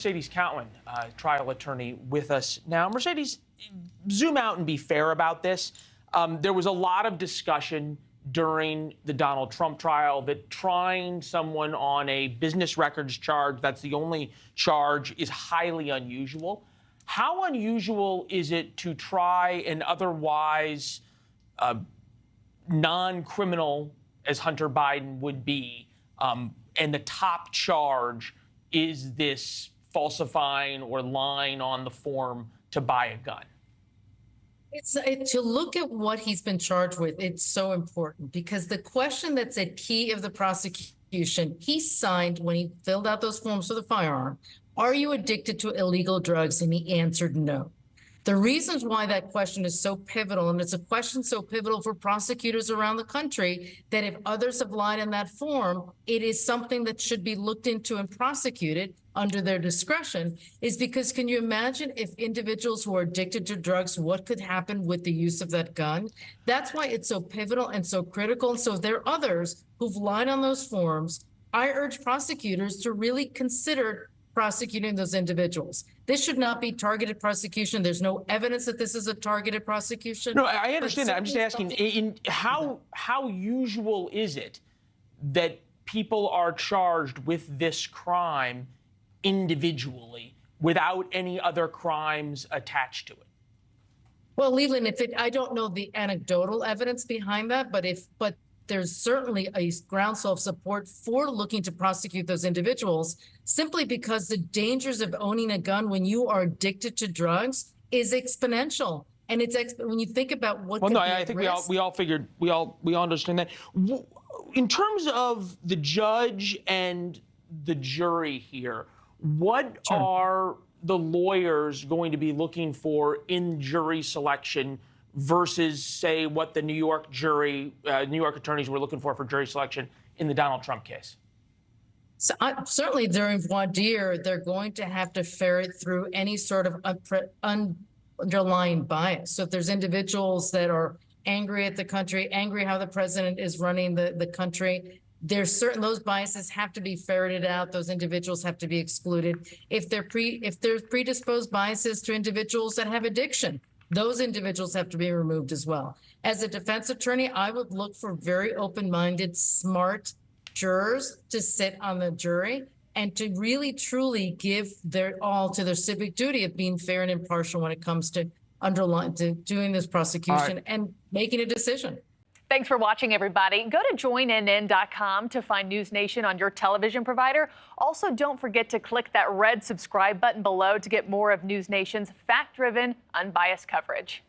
Mercedes Colwin, trial attorney, with us now. Mercedes, zoom out and be fair about this. There was a lot of discussion during the Donald Trump trial that trying someone on a business records charge, that's the only charge, is highly unusual. How unusual is it to try an otherwise non-criminal, as Hunter Biden would be, and the top charge is this falsifying or lying on the form to buy a gun? To look at what he's been charged with, it's so important because the question that's a key of the prosecution, he signed when he filled out those forms for the firearm, are you addicted to illegal drugs? And he answered no. The reasons why that question is so pivotal, and it's a question so pivotal for prosecutors around the country, that if others have lied in that form, it is something that should be looked into and prosecuted under their discretion, is because can you imagine if individuals who are addicted to drugs, what could happen with the use of that gun? That's why it's so pivotal and so critical. And so if there are others who've lied on those forms, I urge prosecutors to really consider prosecuting those individuals. This should not be targeted prosecution. There's no evidence that this is a targeted prosecution. No, I understand that. I'm just asking, how usual is it that people are charged with this crime individually without any other crimes attached to it? Well, Leland, I don't know the anecdotal evidence behind that, but there's certainly a groundswell of support for looking to prosecute those individuals, simply because the dangers of owning a gun when you are addicted to drugs is exponential. And when you think about what. Well, no, I think we all understand that. In terms of the judge and the jury here, what are the lawyers going to be looking for in jury selection versus, say, what the New York attorneys were looking for jury selection in the Donald Trump case? So certainly during voir dire, they're going to have to ferret through any sort of underlying bias. So if there's individuals that are angry at the country, angry how the president is running the country, those biases have to be ferreted out. Those individuals have to be excluded. If there's predisposed biases to individuals that have addiction, those individuals have to be removed as well. As a defense attorney, I would look for very open-minded, smart jurors to sit on the jury and to really, truly give their all to their civic duty of being fair and impartial when it comes to doing this prosecution and making a decision. Thanks for watching, everybody. Go to joinnn.com to find NewsNation on your television provider. Also, don't forget to click that red subscribe button below to get more of NewsNation's fact-driven, unbiased coverage.